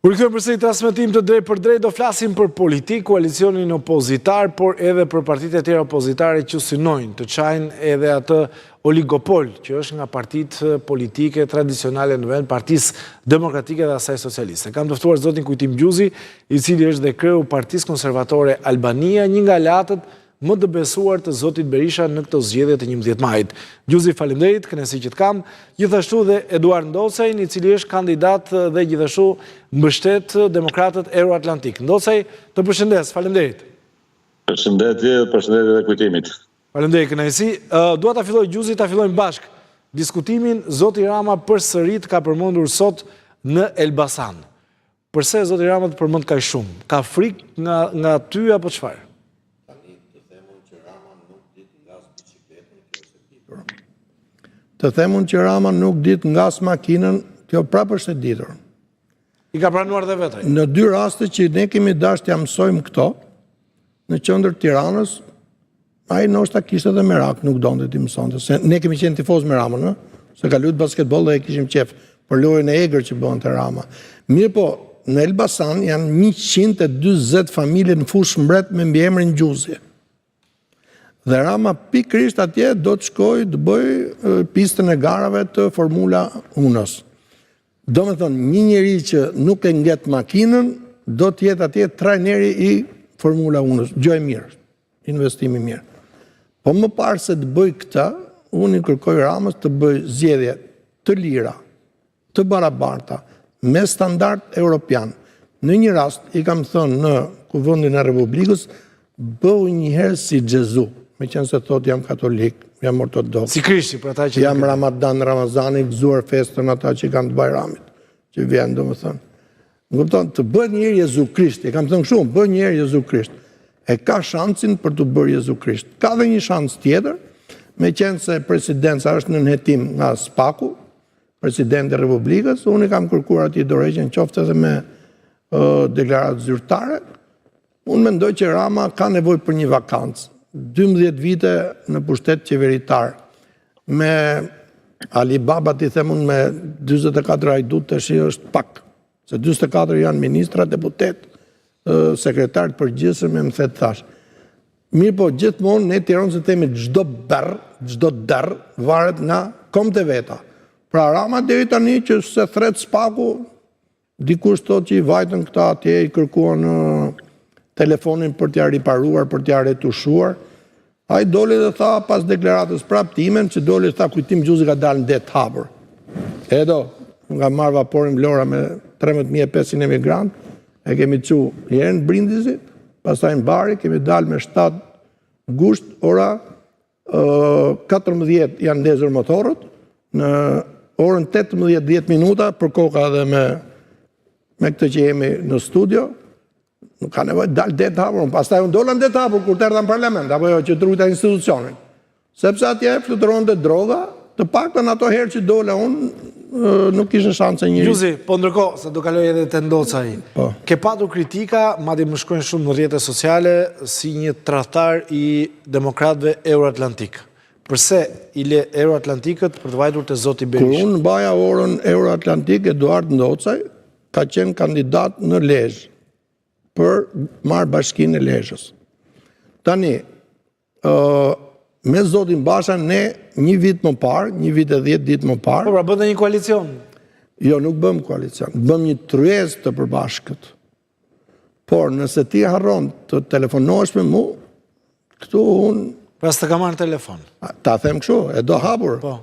Rikthyer përsëri transmetim të drejt për drejt, do flasim për politikë, koalicionin opozitar, por edhe për partitë e tjera opozitare që synojnë të çajnë edhe atë oligopol që është nga partitë politike tradicionale në vend, Partisë Demokratike dhe asaj socialiste. Kam të ftuar zotin Kujtim Gjuzi, i cili është dhe kreu Partisë Konservatore Albania, një nga aleatët më të besuar të zotit Berisha në këto zgjedhje të 11 majit. Gjuzi, faleminderit, kënaqësi që të kam. Gjithashtu dhe Eduard Ndocaj, i cili është kandidat dhe gjithashtu mbështet demokratët Euroatlantik. Ndocaj, të përshëndes, faleminderit. Përshëndetje dhe Kujtimit. Faleminderit, kënaqësi. Dua ta filloj Gjuzi, ta fillojmë bashk diskutimin. Zoti Rama përsëri ka përmendur sot në Elbasan. Përse zoti Rama të përmend kaq shumë? Ka frikë nga ty apo çfarë? Të themun që Rama nuk dit ngas makinën, kjo prapë është e ditur. I ka pranuar dhe vetaj? Në dy raste që ne kemi dashur t'ja mësojmë këto, në qendër Tiranës, ai ndoshta kishte edhe merak, nuk donte t'i mësonte, se ne kemi qenë tifoz me Ramën, se ka luajtur basketboll dhe e kishim qef për lojën e egër që bënte Rama. Mirë po, në Elbasan janë 140 familje në fushë mbret me mbiemrin Gjuzi. Dhe Rama pikërisht atje do të shkojë të bëj pistën e garave të Formula 1-s. Do me thonë, një njeri që nuk e ngjet makinën, do të jetë atje trajneri i Formula 1-s. Gjë e mirë, investimi mirë. Po më parë se të bëj këta, unë i kërkoj Ramës të bëj zgjedhje të lira, të barabarta, me standard europian. Në një rast, i kam thënë në Kuvendin e Republikës, bëu njëherë si Gjezu. Me qenë se thot jam katolik, jam ortodoks. Si Krishti, për ata që jam Ramazani, gëzuar festën ata që kanë të Bajramit, që vjen, do më thënë. Në kupton, të bërë njërë Jezu Krishti, kam thënë shumë, bërë njërë Jezu Krisht, e ka shansin për të bërë Jezu Krisht. Ka dhe një shans tjetër, me qenë se presidenca është në nënhetim nga Spaku, president e Republikës, unë i kam kërkuar ati dorëheqjen qoftë edhe me deklaratë zyrtare, unë mendoj që Rama ka nevojë për një vakancë. 12 vite në pushtet qeveritar, me Alibaba t'i themun me 24 ajdut të shi është pak, se 24 janë ministra, deputet, sekretar të përgjithshëm, më thetë thash. Mirë po, gjithmonë ne Tiranë se themi çdo derë varet nga kombët e veta. Pra Rama deri tani që se thret Spaku, dikush thot që i vajtën këta atje, i kërkuan telefonin për t'ja riparuar, për t'ja retushuar. A i doli dhe tha pas deklaratës prap timen, që doli dhe tha Kujtim Gjuzi ka dalë në det hapur. Edo, nga marrë vaporin Vlora me 13.500 emigrant, e kemi që herën Brindisi, pastaj në Bari, kemi dalë me 7 gusht, ora 14 janë ndezur motorët, në orën 18-10 minuta, për koka dhe me këtë që jemi në studio, nuk ka nevojë dalë det hapur, pastaj unë dola në det hapur kur të erdha në parlament, apo jo që trujta institucionin. Sepse atje fluturonte droga, të paktën ato herë që dola unë nuk kishte shanse njëri. Gjuzi, po ndërkohë se do kaloj edhe te Ndocaj. Ke patur kritika, madje më shkruajnë shumë në rrjetet sociale si një tradhtar i demokratëve Euroatlantik. Përse i le Euroatlantikët për të vajtur te zoti Berisha? Kur unë baja orën Euroatlantik, Eduard Ndocaj ka qenë kandidat në Lezhë për marrë bashkinë e Lezhës. Tani, me zotin Basha, ne një vit më parë, një vit e 10 ditë më parë... Po, pra bëndë një koalicion? Jo, nuk bëm koalicion. Bëm një tryezë të përbashkët. Por, nëse ti harron të telefonohesh me mu, këtu unë... Pra së të ka marrë telefon? Ta them kështu, e do hapur. Po.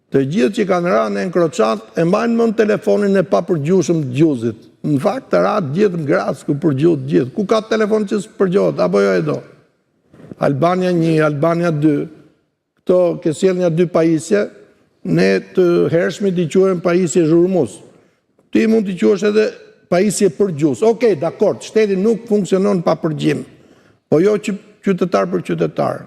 Të gjithë që kanë ra në enkroqat, e mbajnë më në telefonin e papërgjushëm të Gjuzit. Në fakt të ratë gjithë në grasë ku përgjuhët gjithë. Ku ka telefon që së përgjuhët, apo jo e do? Albania 1, Albania 2, këto kësjel një 2 pajisje, ne të hershmi t'i quajmë pajisje zhurmus. Ti mund t'i quash edhe pajisje përgjuhës. Okej, dakord, shteti nuk funksionon pa përgjim, po jo qytetar për qytetar.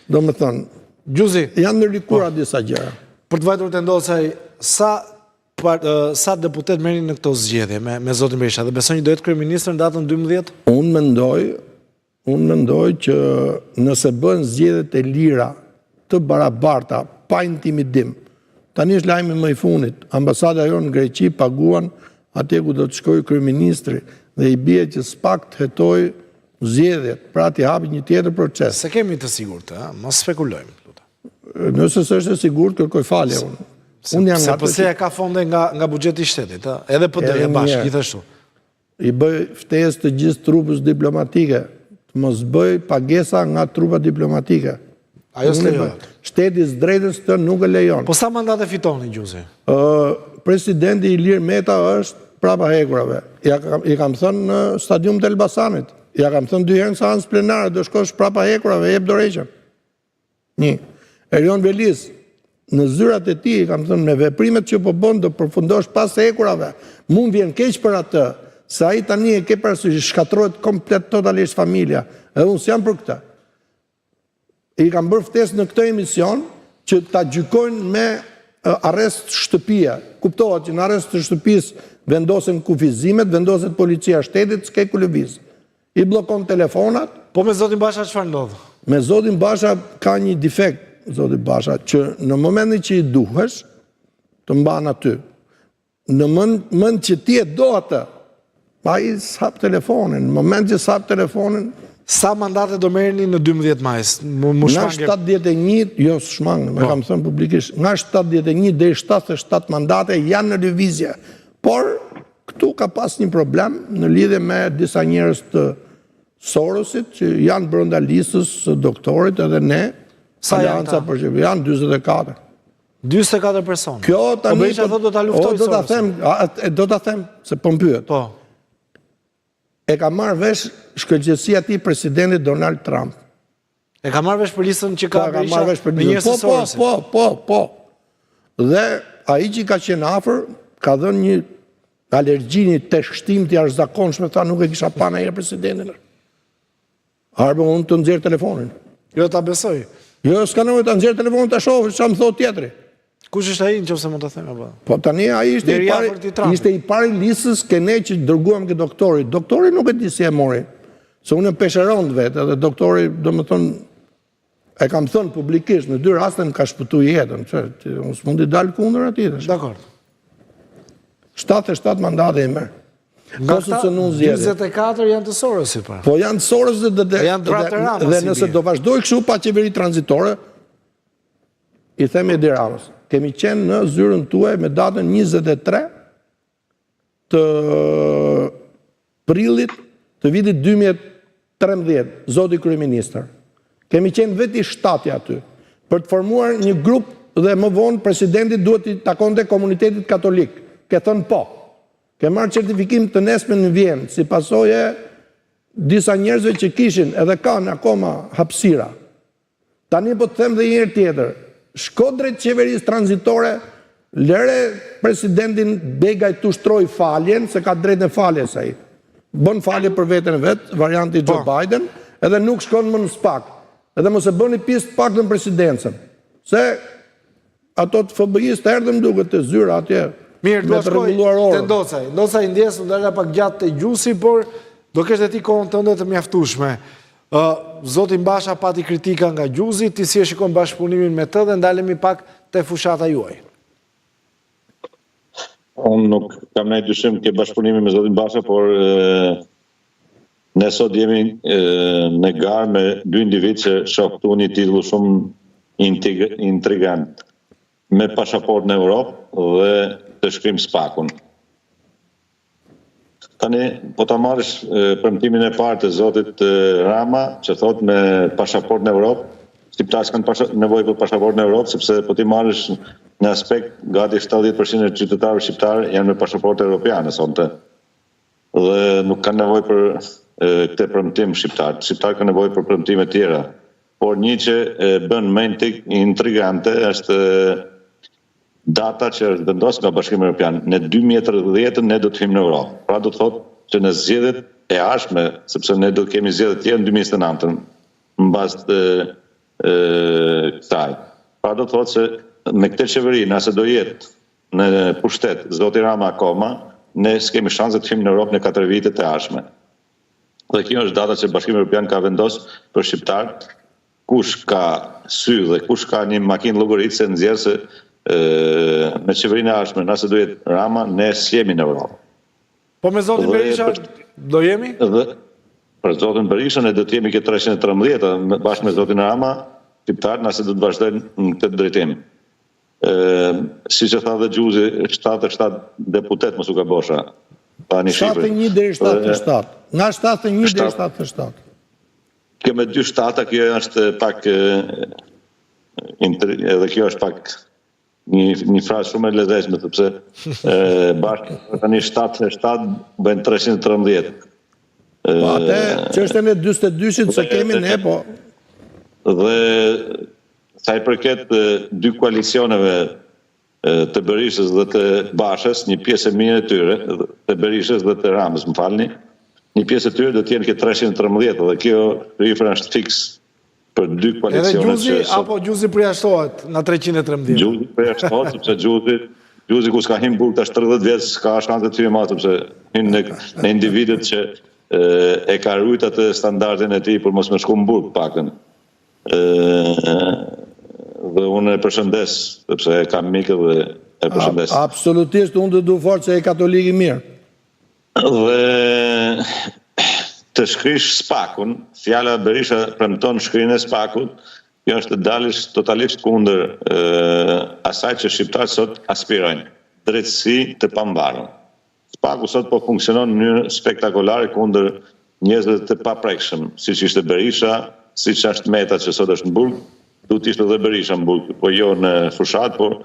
Do me thënë, Gjuzi, janë në rikura disa gjëra. Për të vajtur të Ndocaj, sa deputet merrin në këto zgjedhje me zotin Berisha dhe besoni do jetë kryeministër në datën 12? Unë mendoj që nëse bën zgjedhjet e lira të barabarta, pa intimidim, tani është lajmi më i fundit. Ambasada jonë në Greqi paguan atje ku do të shkojë kryeministri dhe i bie që s'pak të hetoj zgjedhjet, pra t'i hapi një tjetër proces. Se kemi të sigurt, mos spekulojmë. Nëse s'është e sigurt, kërkoj falje unë. Se PS-ja ka fonde nga buxheti i shtetit, edhe PD-ja bashkë, gjithashtu. I bëj ftesë të gjithë trupës diplomatike, të mos bëj pagesa nga trupa diplomatike. Ajo s'lejohet. Shteti s'drejtës të nuk e lejon. Po sa mandate fitoni, Gjuzi? Presidenti Ilir Meta është prapa hekurave. I kam thënë në stadium të Elbasanit. Ja kam thënë 2 herë në seancë plenare, do shkosh prapa hekurave, jep dorëheqjen. Një. Erion Velis, në zyrat e tij, kam thënë me veprimet që po bën do përfundosh pas hekurave. Mund vjen keq për atë, se ai tani e ke parasysh shkatërrohet komplet totalisht familja. Edhe unë s'jam për këtë. I kam bërë ftesë në këtë emision që ta gjykojnë me arrest shtëpia. Kuptohet që në arrest të shtëpisë vendosen kufizimet, vendoset policia shtetit, s'ke ku lëviz. I bllokon telefonat. Po me zotin Basha çfarë ndodh? Me zotin Basha ka një defekt, zoti Basha, që në momentin që i duhesh, të mban aty. Në mend që ti e do atë, ai s'hap telefonin. Në moment që s'hap telefonin, sa mandate do merrni në 12 majs? Nga 71, jo shmangë, me kam thënë publikisht, nga 71 deri 77 mandate janë në lëvizje. Por këtu ka pas një problem në lidhje me disa njerëz të Sorosit që janë brenda listës së doktorit edhe ne. Sa janë ta? Janë 44. 44 persona. Kjo tani po Berisha thotë do ta luftoj Sorosin. Do ta them se po mpyet. Po. E ka marrë vesh shkëlqësia e tij presidenti Donald Trump. E ka marrë vesh për listën që ka Berisha me njerëz të Sorosit. Po. Dhe ai që ka qenë afër ka dhënë një alergji, një teshtim të jashtëzakonshme, tha nuk e kisha pa ndonjëherë presidentin. Arbe unë të nxjerr telefonin. Jo ta besoj. Jo, s'ka nevojë ta nxjerr telefonin ta shoh çfarë më thot tjetri. Kush është ai nëse mund ta them apo? Po tani ai ishte i pari listës ke ne që dërguam ke doktori. Doktori nuk e di si e mori. Se unë pesheron vetë edhe doktori, domethënë e kam thënë publikisht në 2 raste më ka shpëtuar jetën, që unë s'mundi dal kundër atij. Dakor. 77 mandate i merr. Nga 24 janë të Sorosit pra. Po janë të Sorosit dhe nëse do vazhdoj kështu pa qeveri tranzitore, i them Edi Ramës, kemi qenë në zyrën tuaj me datën 23 të prillit të vitit 2013, zoti kryeministër. Kemi qenë veti 7 aty për të formuar një grup dhe më vonë presidenti duhet të takonte komunitetit katolik. Ke thënë po. Ke marrë certifikim të nesme në Vjenë, si pasojë disa njerëzve që kishin edhe kanë akoma hapësira. Tani po të them dhe një herë tjetër, shko drejt qeverisë tranzitore, lëre presidentin Begaj të ushtroj faljen, se ka drejt në faljes ai. Bën falje për veten e vet, varianti Joe Biden, edhe nuk shkon më në SPAK. Edhe mos e bëni pjesë pak në presidencën. Se ato të FBI-s të erdhën duket të zyra atje. Mirë, do shkoj te Ndocaj ndjes u dala pak gjatë te Gjusi, por do kesh ti kohën tënde të mjaftueshme. Zoti Basha pati kritika nga Gjuzi, ti si e shikon bashkëpunimin me të dhe ndalemi pak te fushata juaj. Unë nuk kam ndonjë dyshim ke bashkëpunimin me zotin Basha, por ne sot jemi në garë me 2 individ që shohtu një titull shumë intrigant me pasaportë në Europë dhe të shkrim SPAK-un. Tani, po ta marrësh premtimin e parë të zotit Rama, që thot me pasaportë në Europë, shqiptarët kanë nevojë për pasaportë në Europë, sepse po ti marrësh në aspekt gati 70% e qytetarëve shqiptarë janë me pasaportë europiane sonte. Dhe nuk kanë nevojë për këtë premtim shqiptarët. Shqiptarët kanë nevojë për premtime tjera. Por një që bën më intrigante është data që është vendosur nga Bashkimi Evropian. Në 2030 ne do të hym në Europë. Pra do të thotë që në zgjedhjet e ardhshme, sepse ne do të kemi zgjedhje të tjera në 2029 mbas kësaj. Pra do të thotë se me këtë qeveri, nëse do jetë në pushtet zoti Rama akoma, ne s'kemi shanse të hym në Europë në 4 vitet e ardhshme. Dhe kjo është data që Bashkimi Evropian ka vendosur për shqiptarët, kush ka sy dhe kush ka një makinë llogaritse nxjerrse me qeverinë e ardhshme, nëse do jetë Rama, ne s'jemi në Europë. Po me zotin Berisha do jemi? Dhe për zotin Berishën e do të jemi këtë 313 bashkë me zotin Rama, shqiptarë nëse do të vazhdojnë në këtë drejtim. Si që tha dhe Gjuzi, 77 deputet mos u gabosha. 71 deri 77. Nga 71 deri 77. Kjo me 2 shtata, kjo është pak edhe kjo është pak një frasë shumë e lezetshme, sepse bashkë tani 77 bëjnë 313. Po atë çështën e 42-shit se kemi ne, po. Dhe sa i përket 2 koalicioneve të Berishës dhe të Bashës, një pjesë e mirë e tyre, të Berishës dhe të Ramës, më falni, një pjesë e tyre do të jenë këtë 313, dhe kjo rifra është fiks për 2 koalicionet. Edhe Gjuzi apo Gjuzi përjashtohet në 313? Gjuzi përjashtohet, sepse Gjuzi ku s'ka him burg tash 30 vjet, s'ka shanse të hyjë më, sepse hyn në individet që e ka rujt atë standardin e tij për mos më shku në burg paktën. Dhe unë e përshëndes, sepse e kam mikë dhe e përshëndes. Absolutisht, unë të du fort se e katolik i mirë. Dhe të shkrish SPAK-un, fjala Berisha premton shkrinë e SPAK-ut, kjo është të dalësh totalisht kundër asaj që shqiptarët sot aspirojnë, drejtësi të pambarur. SPAK-u sot po funksionon në mënyrë spektakolare kundër njerëzve të paprekshëm, siç ishte Berisha, siç është Meta që sot është në burg, duhet ishte edhe Berisha në burg, po jo në fushat, por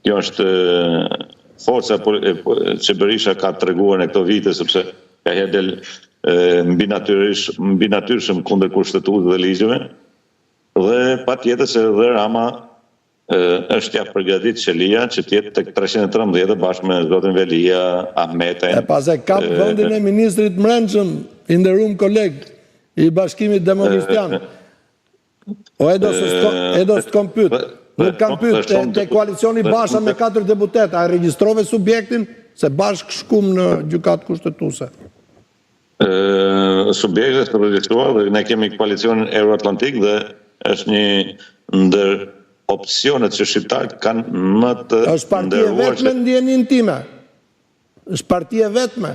kjo është forca që Berisha ka treguar në këto vite, sepse ka herë del mbi natyrshëm kundër kushtetues dhe ligjeve, dhe patjetër se edhe Rama është ja përgatit qelia që tjetë tek 313 bashkë me zotin Velia, Ahmetin. E pas e kap vendin e ministrit mbrëmshëm, i nderuar koleg i Bashkimit Demokrishtian. O e do së kom pyt. Nuk kam pyt te koalicioni Basha me 4 deputet, a regjistrove subjektin se bashkë shkum në gjykatë kushtetuese? Subjektet të regjistruar dhe ne kemi koalicionin Euroatlantik dhe është një ndër opsionet që shqiptarët kanë më të ndërruar. Është partia vetme ndjenin time? Është partia vetme?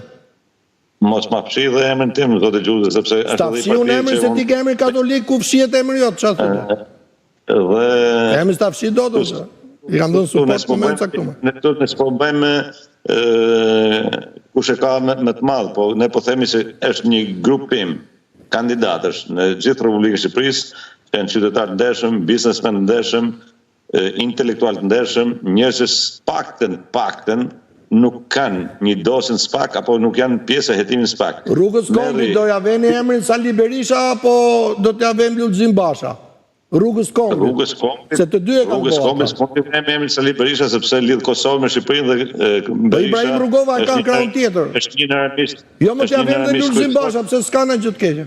Mos ma fshi dhe emrin tim, zotë Gjuzi, sepse është sta fshi unë emrin se ti ke emrin katolik, ku fshihet emri jot, çfarë thotë? Dhe emri sta fshi dot ose? I kam dhënë suport moment caktuar. Ne s'po bëjmë kush e ka më të madh, po ne po themi se është një grupim kandidatësh në gjithë Republikën e Shqipërisë, që janë qytetarë të ndershëm, biznesmen të ndershëm, intelektual të ndershëm, njerëz që paktën nuk kanë një dosën SPAK apo nuk janë pjesë e hetimit SPAK. Rrugës Kombit do ja vëni emrin Sali Berisha apo do t'ja vëmë Lulzim Basha? Rrugës Kombit. Se të dy e kanë bërë. Rrugës Kombit s'mund të vëmë emrin Sali Berisha sepse lidh Kosovën me Shqipërinë dhe Berisha. Ibrahim Rugova e ka krahun tjetër. Është një nërmisht. Jo më t'ja vëmë dhe Lulzim Basha, pse s'ka në gjë të keqe.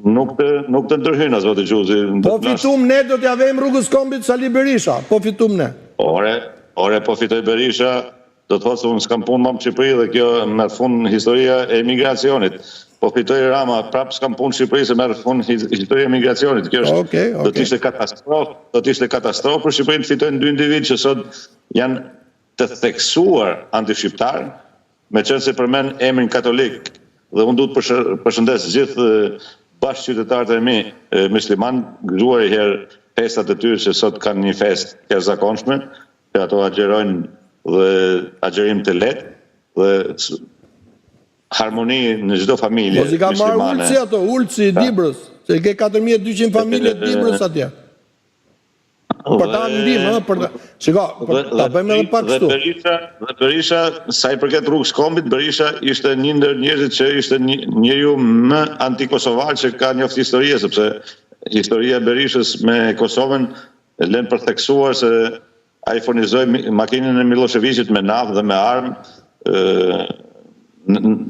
Nuk të ndërhyjnë as zotë Gjuzi. Po fitum ne do t'ja vëmë Rrugës Kombit Sali Berisha. Po fitum ne. Ore po fitoj Berisha, do të thotë se unë s'kam punë më në Shqipëri dhe kjo merr fund historia e emigracionit. Po fitoj Rama, prapë s'kam punë në Shqipëri se merr fund historia e emigracionit. Kjo është do të ishte katastrofë për Shqipërinë të fitojnë 2 individ që sot janë të theksuar antishqiptar, meqense përmend emrin katolik. Dhe unë duhet përshëndes gjithë bashkëqytetarët e mi musliman, gëzuar i herë festat e tyre që sot kanë një festë të jashtëzakonshme, që ato agjerojnë dhe agjerim të lehtë dhe harmoni në çdo familje muslimane. Po si ka marrë ulci ato, ulci i Dibrës, se ke 4200 familje të Dibrës atje. Për ta ndihmë, shiko, ta bëjmë edhe pak kështu. Dhe Berisha, sa i përket Rrugës Kombit, Berisha ishte një ndër njerëzit që ishte njeriu më antikosovar që ka njoftë historie, sepse historia e Berishës me Kosovën lën përtheksuar se ai furnizoi makinën e Miloševićit me naftë dhe me armë,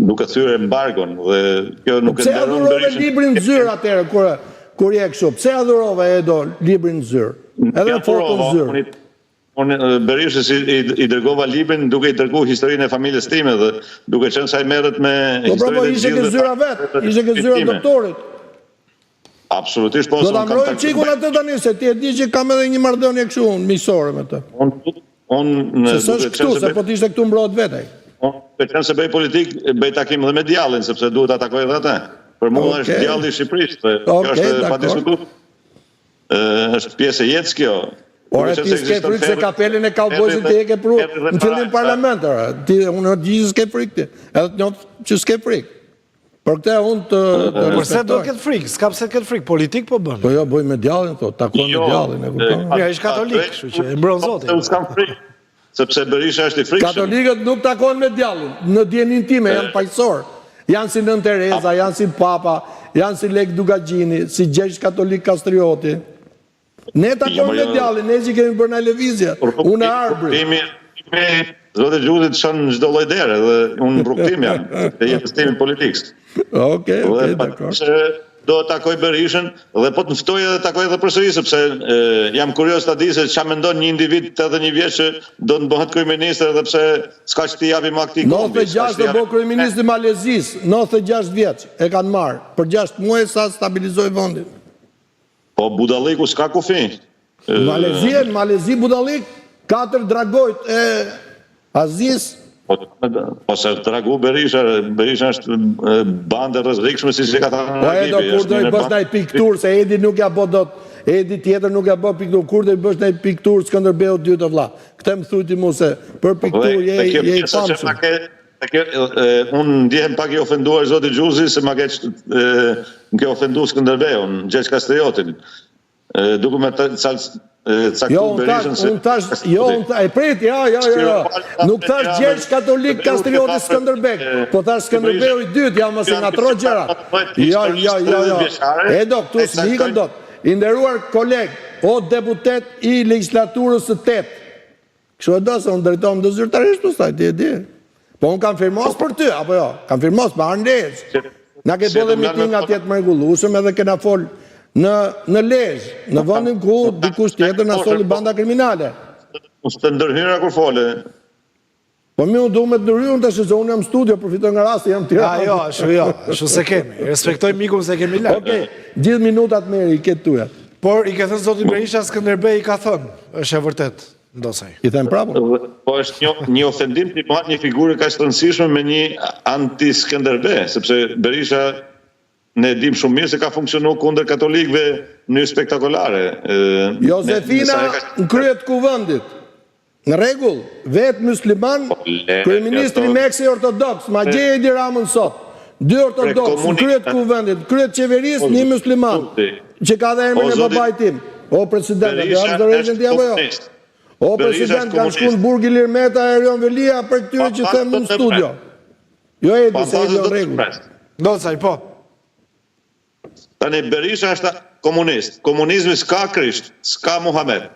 duke thyer embargon dhe kjo nuk e nderon Berishën. Pse adhurove librin zyrë atëherë kur je kështu? Pse adhurove Edo librin zyrë? Edhe fotën zyrë. Berishës i dërgova librin duke i dërguar historinë e familjes time dhe duke qenë sa i merret me historinë e ishte ke zyra vet, ishte ke zyra doktorit. Absolutisht po. Do ta mbroj çikun atë tani se ti e di që kam edhe një marrëdhënie kështu miqësore me të. Unë se s'është këtu, se po të ishte këtu mbrojt vetaj. Për qenë se bëj politik, bëj takim dhe me djallin, sepse duhet ta takoj edhe atë. Për mua është djalli i Shqipërisë, kjo është pa diskutuar. Është pjesë e jetës kjo. Ora ti s'ke frikë se kapelin e kaubojsit të eke pru në fillim parlament, unë gjithë s'ke frikë ti, edhe të njohë që s'ke frikë. Për këte unë të respektoj. Përse do këtë frikë, s'ka pse këtë frikë, politik po bënë. Po jo, bëj me djallin, takon me djallin, e kupton? Ja, ish katolik, shu që e mbron Zotin. Unë s'kam frikë, sepse Berisha është i frikshëm. Katolikët nuk takon me djallin, në djenin time janë paqësor. Janë si Nën Tereza, janë si Papa, janë si Lek Dugagjini, si Gjesh Katolik Kastrioti. Ne takon me djallin, ne që kemi bërë në levizja, unë e arbri. Zotë Gjudit shënë në çdo lloj dere, dhe unë në rrugtim jam, të jetës timi politikës. Okej, dakor. Do të takoj Berishën, dhe po të mëftoj edhe takoj edhe përsëri, sepse jam kurios të di se ç'a mendon një individ 81 vjeç që do të bëhet kryeministër edhe pse s'ka që t'i japi ma këtij kombi. 96 do bëu kryeminist i Malezisë, 96 vjeç e kanë marrë, për 6 muaj sa stabilizoi vendin. Po budalliku s'ka kufi. Malezi budallik, 4 dragojt e Aziz. Po se dragu Berisha është bandë rrezikshme si ka thënë. Po edo kur do i bësh ndaj piktur, se Edi nuk ja bë dot, Edi tjetër nuk ja bë piktur, kur do i bësh ndaj piktur Skënderbeu dy të vlla. Këtë më thuti mu se për piktur je i famshëm. Unë ndjehem pak i ofenduar zoti Gjuzi se ma ke ofendu Skënderbeun, Gjesh Kastriotin. Duke me Jo, unë tash, e prit, nuk tash Gjesh Katolik Kastrioti Skënderbeu, po tash Skënderbeu i dytë, ja mos e ngatro gjëra. Jo. Edo, këtu s'likën dot. I nderuar koleg, o deputet i legislaturës së 8. Kështu e do se unë drejtohem do zyrtarisht pastaj, ti e di. Po unë kam firmos për ty, apo jo? Kam firmos për Arndez. Na ke bëllë miting atje të mrekullueshëm edhe kena fol në Lezhë, në vendin ku dikush tjetër na solli banda kriminale. Mos të ndërhyra kur fole. Po mi unë du me të ndërhyrën të shëzë, unë jam studio, përfitoj nga rasti, jam tira. Shu se kemi, respektoj mikun se kemi lërë. Okej, gjithë minutat meri i këtë tuja. Por i ke thënë zotin Berisha Skënderbeu i ka thënë, është e vërtet, ndosaj. I them prapë? Po është një ofendim të marrë një figurë ka rëndësishme me një anti-Skënderbeu, sepse Berisha ne dim shumë mirë se ka funksionu kundër katolikëve në spektakolare. Josefina në kryet kuvendit. Në rregull, vetë musliman, kryeministri Meksi ortodoks, ma gjeje Edi Ramën sot. 2 ortodoks në kryet kuvendit, kryet qeverisë një musliman, që ka dhe emrin e babait tim. O president, do jam dorëzën ti apo jo? O president, kanë shku në Burg Ilir Meta e Erion Velia për këtyre që them në studio. Jo Edi, se Edi në rregull. Ndosaj, po. Tani Berisha është komunist. Komunizmi s'ka Krisht, s'ka Muhammed.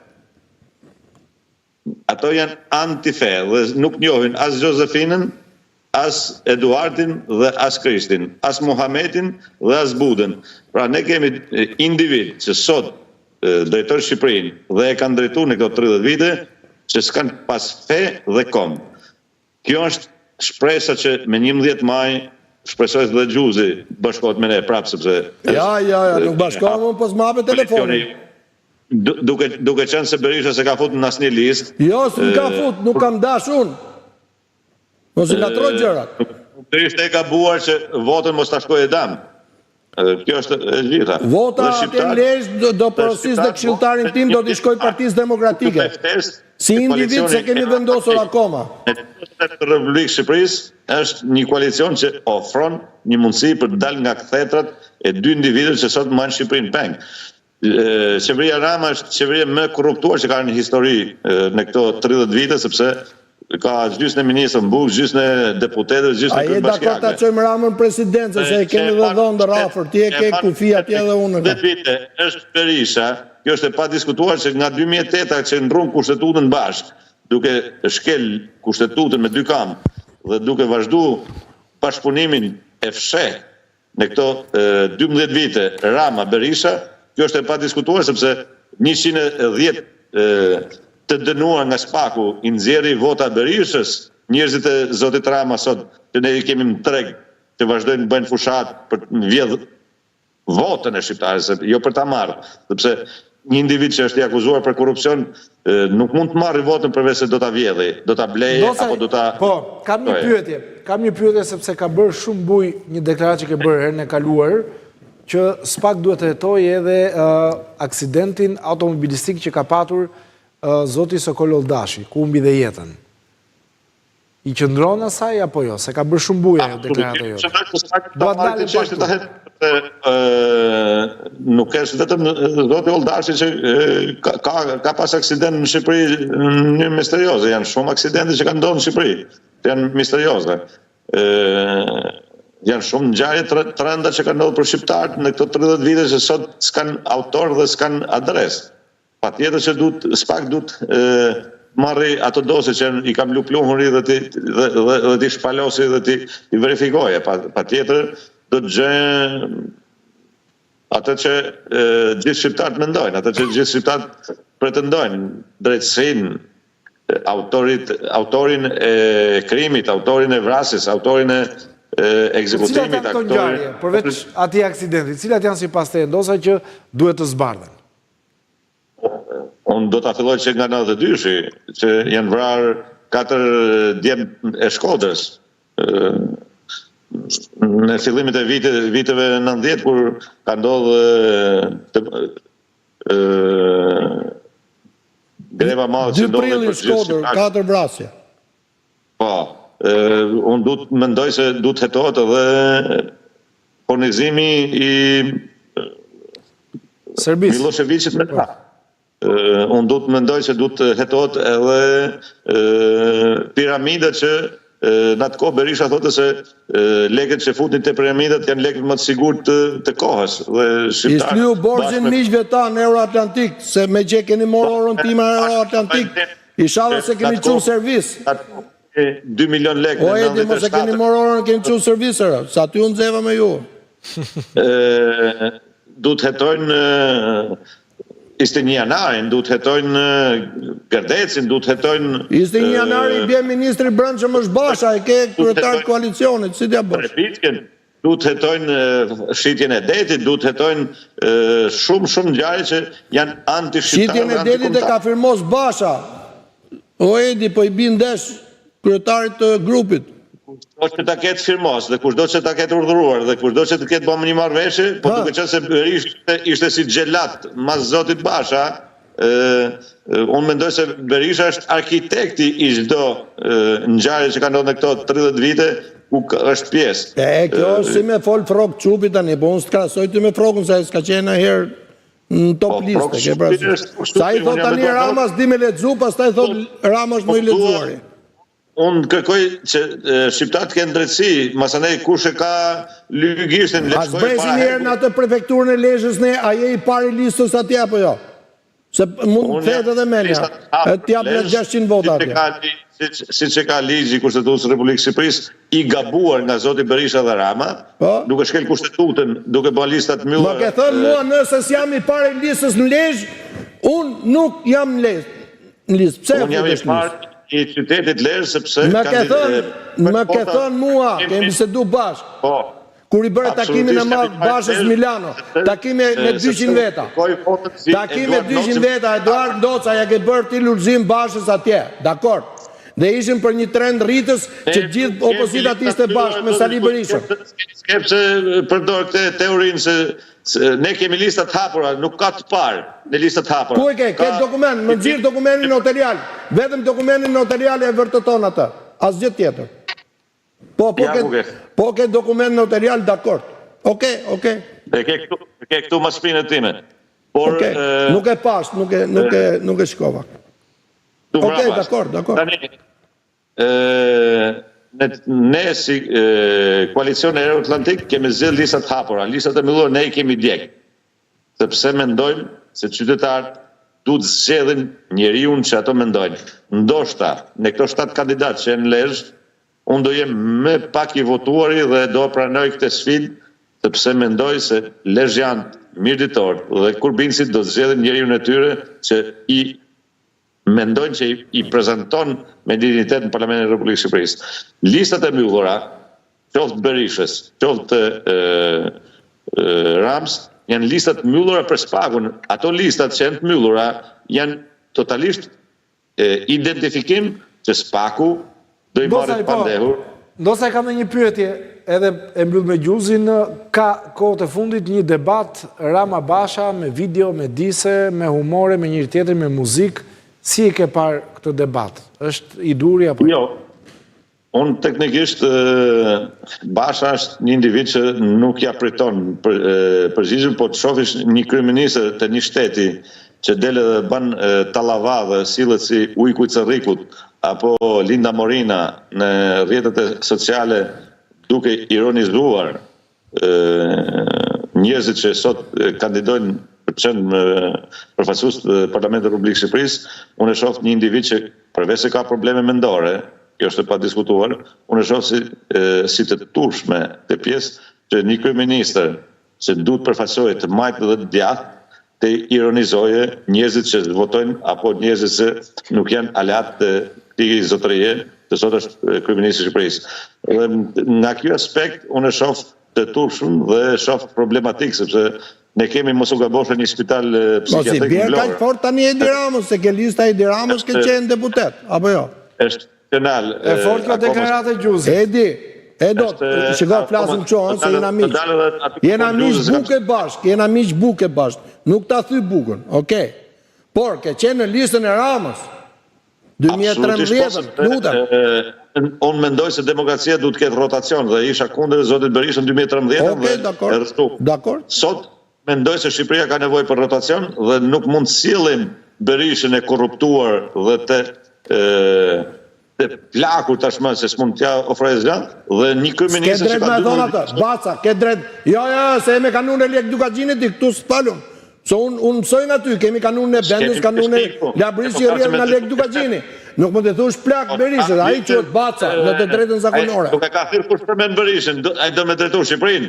Ato janë antife dhe nuk njohin as Josefinën, as Eduardin dhe as Krishtin, as Muhammedin dhe as Budën. Pra ne kemi individ që sot drejtojnë Shqipërinë dhe e kanë drejtuar në këto 30 vite që s'kan pas fe dhe kom. Kjo është shpresa që me 11 maj shpresoj dhe Gjuzi bashkohet me ne prapë sepse... Ja, nuk bashkohet më pos mape telefoni. Duke qenë se Berisha se ka fut në asnjë listë. Jo, s'u ka fut, nuk kam dash unë. Mos i ngatroj gjërat. Berisha e ka buar që votën mos ta shkojë dam. Kjo është e gjitha. Vota atë Lezhë do porosis dhe këshilltarin tim do t'i shkoj Partisë Demokratike. Si individ se kemi vendosur akoma. Republikë Shqipërisë është një koalicion që ofron një mundësi për të dalë nga këthetrat e 2 individët që sot marrin Shqipërinë peng. Qeveria Rama është qeveria më korruptuar që ka në histori në këto 30 vite, sepse ka gjysmë ministër Bush, gjysmë deputetëve, gjysmë kryebashkiake. A je dakord ta çojmë Ramën presidencë se e kemi dhe dhënë rafër, ti e ke kufi atje dhe unë. Vite është Berisha, kjo është e padiskutuar që nga 2008 që ndron kushtetutën bashkë, duke shkel kushtetutën me 2 kam dhe duke vazhduar bashkëpunimin e fshehtë në këto 12 vite Rama Berisha, kjo është e padiskutuar sepse 110 të dënuar nga Spaku i nxjerri vota Berishës, njerëzit e zotit Rama sot që ne i kemi në treg që vazhdojnë bëjnë fushat për të vjedhë votën e shqiptarëve, jo për ta marrë, sepse një individ që është i akuzuar për korrupsion nuk mund të marrë votën përveç se do ta vjedhë, do ta blejë apo do ta... Po, kam një pyetje sepse ka bërë shumë buj një deklaratë që ke bërë herën e kaluar, që s'pak duhet të hetojë edhe aksidentin automobilistik që ka patur zoti Sokol Oldashi, ku humbi dhe jetën. I qëndron asaj apo jo? Se ka bërë shumë buja deklarata jo. Nuk është vetëm zoti Oldashi që ka pas aksident në Shqipëri në mënyrë misterioze. Janë shumë aksidente që kanë ndodhur në Shqipëri. Janë misterioze. Janë shumë ngjarje të rënda që kanë ndodhur për shqiptarët në këto 30 vite që sot s'kan autor dhe s'kan adresë. Patjetër që duhet marri ato dosje që i kam lupluhuri dhe ti shpalosi dhe ti verifikoje. Patjetër do të gjë atë që gjithë shqiptarët mendojnë, atë që gjithë shqiptarët pretendojnë, drejtësinë, autorin e krimit, autorin e vrasjes, autorin e ekzekutimit. Cilat janë këto ngjarje, përveç atij aksidenti, cilat janë sipas teje ndosa që duhet të zbardhen? Unë do ta filloj që nga 92-shi, që janë vrarë 4 djemë e Shkodrës. Në fillimit e viteve 90, kur ka ndodhur greva madhe që ndodhi për gjithë Shkodër, 4 vrasje. Po, unë du të mendoj se du të hetohet edhe furnizimi i Miloševićit me ta. Unë du të mendoj se du të hetohet edhe piramidet që në atë kohë Berisha thotë se lekët që futin të piramidet janë lekët më të sigurt të kohës. I shlyu borxhin miqve tanë Euroatlantik, se me që keni morë orën time Euroatlantik, inshallah se keni çuar servis. 2 milion lekë në 97. O mos e keni morë orën, keni çuar servisera, sa ty unë nxeva me ju. Du të hetojnë Ishte një janarin, du të hetojnë Gërdecin, du të hetojnë... Ishte një janari i bje ministri brendshëm është Basha, e ke kryetar koalicionit, si t'ja bësh? Du të hetojnë shitjen e detit, du të hetojnë shumë ngjarje që janë anti-shqiptarë. Shitjen e detit e ka firmos Basha. O Edi, po i bin ndesh kryetarit të grupit. Kushdo që ta ketë firmos, dhe kushdo që ta ketë urdhëruar, dhe kushdo që të ketë bëmë një marrëveshje, po duke qenë se Berisha ishte si xhelat mas zotit Basha, unë mendoj se Berisha është arkitekti i çdo ngjarje që ka ndodhur në këto 30 vite, ku është pjesë. Kjo është si me fol frok çupi tani, po unë s'krahasoj ty me frokun se s'ka qenë herë në top liste, ke parasysh. Sa i thot tani Ramas di me lexu, pastaj thot Rama është më i lexuari. Unë kërkoj që shqiptarët kenë drejtësi, masanej kush e ka lygishtin... A zbresi njerë në atë prefekturën e Lezhës ne, a je i pari listës atje apo jo? Se mund të thetë edhe menja, t'jap në 600 vota atje. Si që ka ligji i Kushtetutës Republikës Shqipërisë, i gabuar nga zoti Berisha dhe Rama, duke shkel kushtetutën, duke bën listat mbyllura. Ma ke thënë mua nëse s'jam i pari listës në Lezhë, unë nuk jam në listë. Pse unë jam i parë i qytetit Lezhë sepse... Më ke thënë mua, kemi bisedu bashkë, kur i bërë takimin e madh Bashës Milano, takime me 200 veta. Takime me 200 veta, Eduard Ndoca ja ke bërë ti lulëzim Bashës atje, dakor? Dhe ishim për një trend rritës që gjithë opozitat ishte bashkë me Sali Berishën. Skepse përdor këtë teorinë se ne kemi listat hapura, nuk ka të parë në listat hapura. Ku e ke? Ke dokument, më nxirr dokumentin notarial. Vetëm dokumentin notarial e vërteton atë. Asgjë tjetër. Po ke dokument notarial dakord. Okej. E ke këtu mas shpinën time. Por nuk e pash, nuk e shkova. Okej, dakord. Ne si koalicion e Euroatlantik kemi zgjedhur listat hapura, listat e mbyllura ne i kemi djeg. Sepse mendojmë se qytetarët duhet zgjedhin njeriu që ato mendojnë. Ndoshta në këto 7 kandidatë që janë në Lezhë, unë do jem më pak i votuari dhe do pranoj këtë sfidë, sepse mendoj se lezhjantë mirëditor dhe kurbinësit do zgjedhin njeriu e tyre që i mendojnë që i prezanton me dignitet në Parlamentin e Republikës së Shqipërisë. Listat e mbyllura, qoftë Berishës, qoftë Rams, janë listat mbyllura për SPAK-un. Ato listat që janë të mbyllura janë totalisht identifikim që SPAK-u do i marrë të pandehur. Ndosa kam një pyetje, edhe e mbyll me Gjuzin, ka kohët e fundit një debat Rama Basha me video, me dise, me humore, me njëri tjetër, me muzik. Si e ke parë këtë debat? Është i duri apo? Jo. Unë teknikisht Basha është një individ që nuk ja priton përgjigjen, po të shofish një kryeminist të një shteti që dele dhe ban tallava dhe sillet si Ujku i Cerrikut apo Linda Morina në rrjetet sociale duke ironizuar njerëzit që sot kandidojnë për të qenë përfaqësues të Parlamentit të Republikës së Shqipërisë, unë e shoh një individ që përveç se ka probleme mendore, kjo është e padiskutuar, unë e shoh si të turshme të pjesë që një kryeministër që duhet përfaqësohet të majtë dhe të djathtë të ironizoje njerëzit që votojnë apo njerëzit që nuk janë aleat të këtij zotërie që sot është kryeministri i Shqipërisë. Dhe nga ky aspekt unë e shoh të turshëm dhe shoh problematik sepse ne kemi mos u gabosh një spital psikiatrik. Si bjerë kaq fort tani Edi Ramës, se ke lista Edi Ramës ke qenë deputet, apo jo? Është penal. E fort kjo deklaratë e Gjuzit. Edo, shiko flasim qohën se jena miq. Jena miq buke bashk. Nuk ta thy bukën, okej. Por, ke qenë në listën e Ramës. 2013, lutem. Unë mendoj se demokracia duhet të ketë rotacion dhe isha kundër zotit Berishën 2013 dhe e rështu. Sot mendoj se Shqipëria ka nevojë për rotacion dhe nuk mund të sillim Berishën e korruptuar dhe të plakur tashmë se s'mund t'ja ofrojë zgjat dhe një kryeminist që ka dhënë Baca, ke drejt. Jo, se me kanunin e Lek Dukaxhinit këtu s'falun. Se unë mësojnë aty, kemi kanunin e Bendës, kanunin e Labrisi e rrjedh nga Lek Dukaxhini. Nuk mund të thush plak Berishës, ai quhet Baca në të drejtën zakonore. Nuk e ka thirrur kush përmend Berishën, ai do me drejtu Shqipërinë.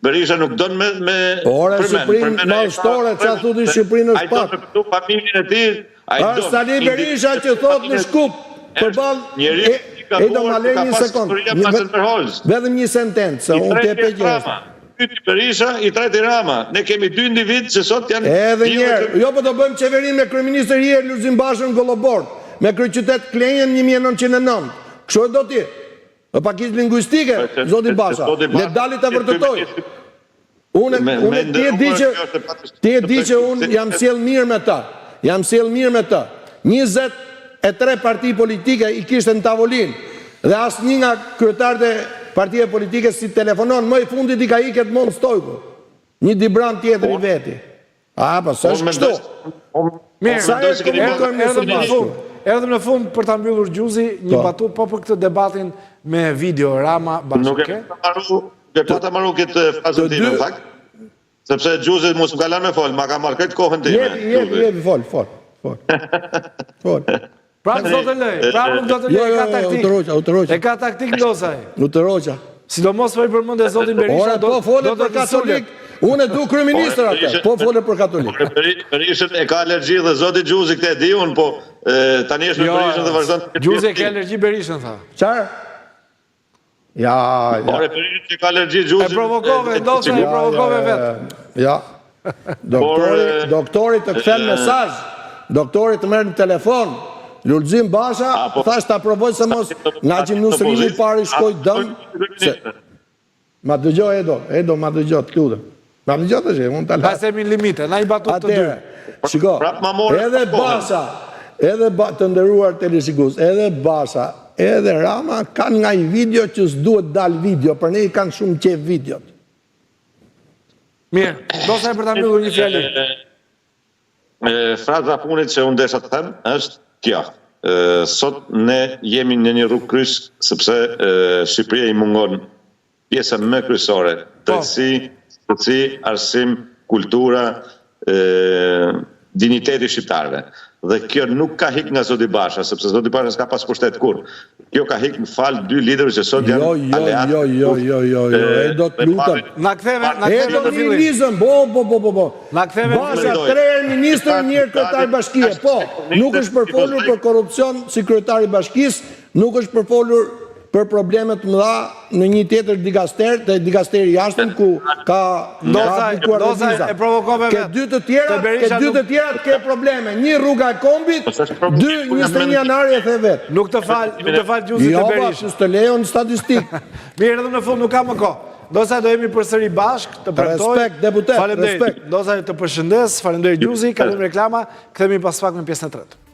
Berisha nuk don me ore Shqipërinë madhështore, çfarë thotë Shqipërinë është pak. Ai do me familjen e tij, ai do. Është tani Berisha që thot në Shkup. E do ma lej një sekund. Vetëm një sentencë, se unë të peqë. Yti Berisha, i treti Rama. Ne kemi dy individ që sot janë... Edhe njerë, jo po të bëjmë qeverin me kryeministër Ier Luzin Bashën Gollobord, me kryeqytet Klenjen 1909. Kështu e do ti? Në pakisht lingvistike, zoti Basha. Le dalit të vërtetoj. Ti e di që unë jam sjell mirë me ta. Jam sjell mirë me ta. 23 parti politike i kishte në tavolinë. Dhe asë një nga kryetarët e partije politike si telefonon, më i fundit i ka iket Mon Stojku. Një Dibran tjetër i veti. A, pa, së është kështu. Erdhëm në fund për ta mbyllur Gjuzi, një batut po për këtë debatin me video Rama Bashke. Nuk e ta marru këtë fazën time, në fakt. Sepse Gjuzi mos më kalan me fol, ma ka marrë këtë kohën time. Jepi, fol. Pra nuk do të lej, e ka taktik ndosaj. Nuk të roqa. Sidomos për i përmënde zotin Berisha, do fole për katolik. Unë e du kryeministër atë, po fole për katolik. Berishën e ka alergji dhe zotin Gjuzi këtë e di unë, po tani është me Berishën dhe vazhdon. Gjuzi e ka alergji Berishën, tha. Qarë? Ja. Ore, Berishën e ka alergji Gjuzi. E provokove, ndosaj, e provokove vetë. Ja. Doktorit të kthen mesazh. Doktorit të merr në telefon. Lulzim Basha, thash të aprovoj se mos nga gjimnusërimi pari shkoj dëmë. Ma dëgjoj, Edo, ma dëgjoj të klude. Ma dëgjoj të gjithë, mund të latë. Pasemi limite, na i batut të dy. Shiko, edhe Basha, edhe të ndëruar të risikus, edhe Basha, edhe Rama kanë nga i video që s'duhet dal video, për ne i kanë shumë qef videot. Mirë, do sa e për ta mbyllur një fjali. Fraza punit që unë desha të them është kjo. Sot ne jemi në një rrugë kryq sepse Shqipëria i mungon pjesën më kryesore, drejtësi, arsim, kultura, diniteti shqiptarëve. Dhe kjo nuk ka hik nga zoti Basha, sepse zoti Basha s'ka pas pushtet kur. Kjo ka hik në fal dy liderëve që sot janë aleat. Jo, e do të lutem. Na ktheve në fillim. Po. Na ktheve Basha 3 herë ministër, 1 herë kryetar bashkie. Po, nuk është përfolur për korrupsion si kryetari i bashkisë, nuk është përfolur për problemet mëdha në një tjetër dikaster, të dikasteri jashtëm ku ka aplikuar viza. E provokove Ke dy të tjerat ke probleme. Një rruga e kombit, 21 janari e the vetë. Nuk të fal Gjuzi të Berisha. Jo, të lejon statistik. Mirë, edhe në fund nuk ka më kohë. Dosaj do jemi përsëri bashk, të premtoj. Respekt, deputet, respekt. Dosaj të përshëndes, faleminderit Gjuzi, kalojmë reklama, kthehemi pas pak me pjesën e tretë.